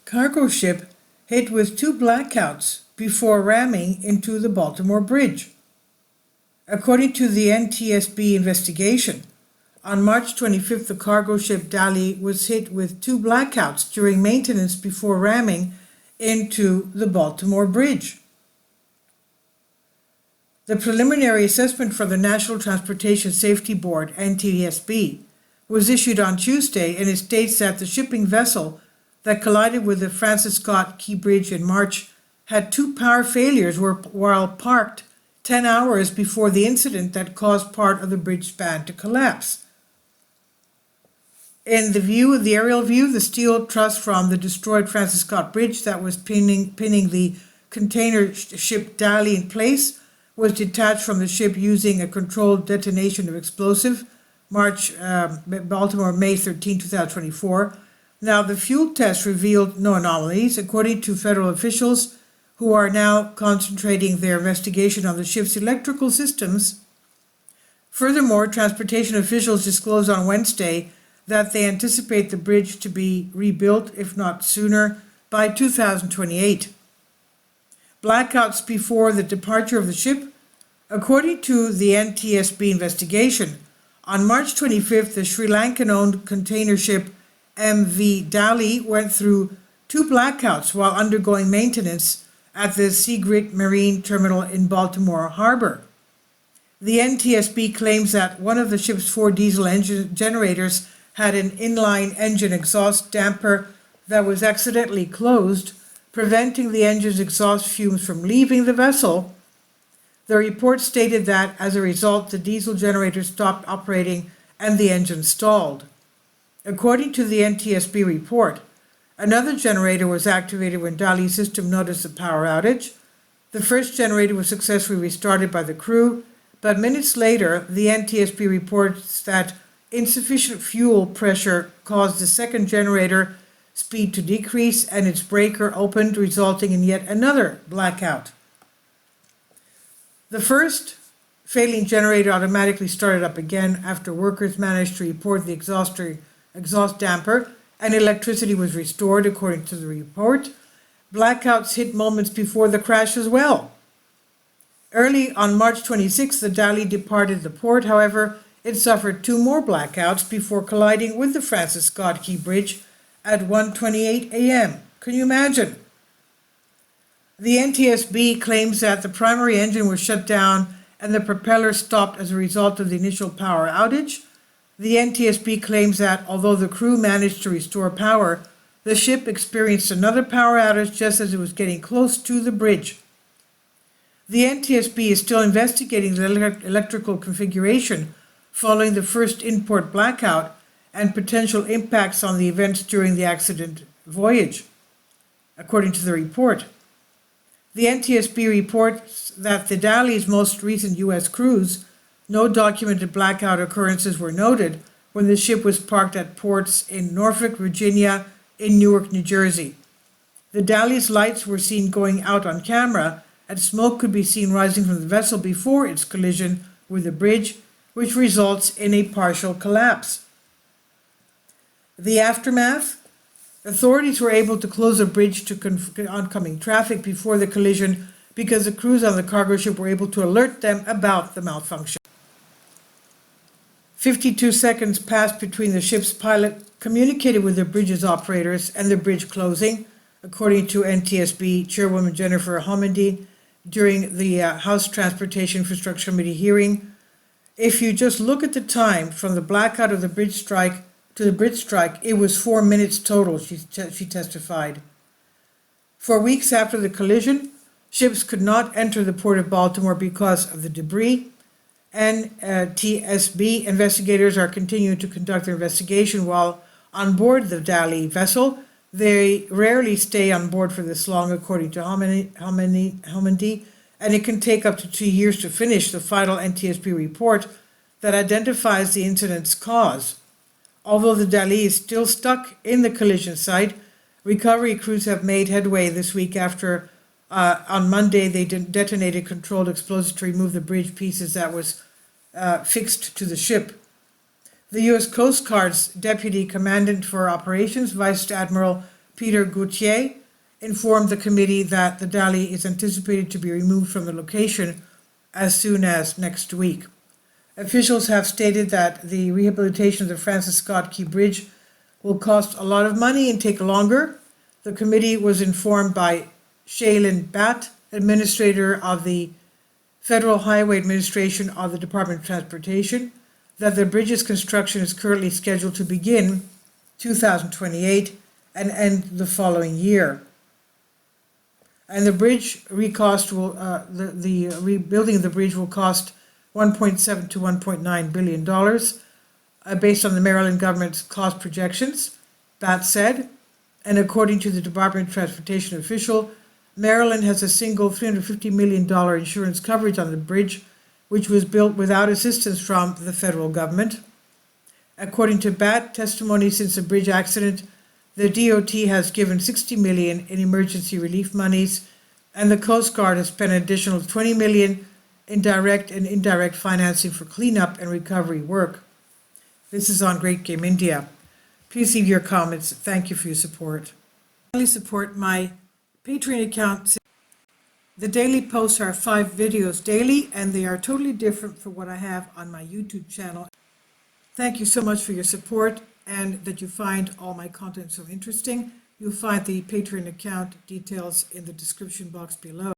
cargo ship hit with two blackouts before ramming into the Baltimore bridge. According to the NTSB investigation, on March 25th, the cargo ship Dali was hit with two blackouts during maintenance before ramming into the Baltimore bridge. The preliminary assessment from the National Transportation Safety Board, NTSB, was issued on Tuesday, and it states that the shipping vessel that collided with the Francis Scott Key Bridge in March had two power failures while parked 10 hours before the incident that caused part of the bridge span to collapse. In the aerial view, the steel truss from the destroyed Francis Scott Bridge that was pinning the container ship Dali in place was detached from the ship using a controlled detonation of explosive, Baltimore, May 13, 2024. Now, the fuel test revealed no anomalies, according to federal officials who are now concentrating their investigation on the ship's electrical systems. Furthermore, transportation officials disclosed on Wednesday that they anticipate the bridge to be rebuilt, if not sooner, by 2028. Blackouts before the departure of the ship. According to the NTSB investigation, on March 25th, the Sri Lankan-owned container ship MV Dali went through two blackouts while undergoing maintenance at the Sigrid Marine Terminal in Baltimore Harbor. The NTSB claims that one of the ship's four diesel engine generators had an inline engine exhaust damper that was accidentally closed, preventing the engine's exhaust fumes from leaving the vessel. The report stated that, as a result, the diesel generator stopped operating and the engine stalled. According to the NTSB report, another generator was activated when Dali's system noticed a power outage. The first generator was successfully restarted by the crew, but minutes later, the NTSB reports that insufficient fuel pressure caused the second generator speed to decrease and its breaker opened, resulting in yet another blackout. The first failing generator automatically started up again after workers managed to report the exhaust damper and electricity was restored, according to the report. Blackouts hit moments before the crash as well. Early on March 26th, the Dali departed the port. However, it suffered two more blackouts before colliding with the Francis Scott Key Bridge at 1:28 a.m. Can you imagine? The NTSB claims that the primary engine was shut down and the propeller stopped as a result of the initial power outage. The NTSB claims that although the crew managed to restore power, the ship experienced another power outage just as it was getting close to the bridge. The NTSB is still investigating the electrical configuration following the first in-port blackout and potential impacts on the events during the accident voyage, according to the report. The NTSB reports that the Dali's most recent U.S. cruise, no documented blackout occurrences were noted when the ship was parked at ports in Norfolk, Virginia, in Newark, New Jersey. The Dali's lights were seen going out on camera, and smoke could be seen rising from the vessel before its collision with the bridge, which results in a partial collapse. The aftermath: authorities were able to close the bridge to oncoming traffic before the collision because the crews on the cargo ship were able to alert them about the malfunction. 52 seconds passed between the ship's pilot communicated with the bridge's operators and the bridge closing, according to NTSB Chairwoman Jennifer Homendy during the House Transportation Infrastructure Committee hearing. If you just look at the time from the blackout of the bridge strike to the bridge strike, it was 4 minutes total, she testified. For weeks after the collision, ships could not enter the port of Baltimore because of the debris. NTSB investigators are continuing to conduct their investigation while on board the Dali vessel. They rarely stay on board for this long, according to Homendy, and it can take up to 2 years to finish the final NTSB report that identifies the incident's cause. Although the Dali is still stuck in the collision site, recovery crews have made headway this week after on Monday they detonated controlled explosives to remove the bridge pieces that was fixed to the ship. The U.S. Coast Guard's Deputy Commandant for Operations, Vice Admiral Peter Gauthier, informed the committee that the Dali is anticipated to be removed from the location as soon as next week. Officials have stated that the rehabilitation of the Francis Scott Key Bridge will cost a lot of money and take longer. The committee was informed by Shaylin Batt, administrator of the Federal Highway Administration of the Department of Transportation, that the bridge's construction is currently scheduled to begin 2028 and end the following year. And the bridge recost will, the rebuilding of the bridge will cost $1.7 to $1.9 billion, based on the Maryland government's cost projections. That said, and according to the Department of Transportation official, Maryland has a single $350 million insurance coverage on the bridge, which was built without assistance from the federal government. According to BAT testimony since the bridge accident, the DOT has given $60 million in emergency relief monies, and the Coast Guard has spent an additional $20 million in direct and indirect financing for cleanup and recovery work. This is on Great Game India. Please leave your comments. Thank you for your support. Finally, support my Patreon account. The daily posts are 5 videos daily, and they are totally different from what I have on my YouTube channel. Thank you so much for your support and that you find all my content so interesting. You'll find the Patreon account details in the description box below.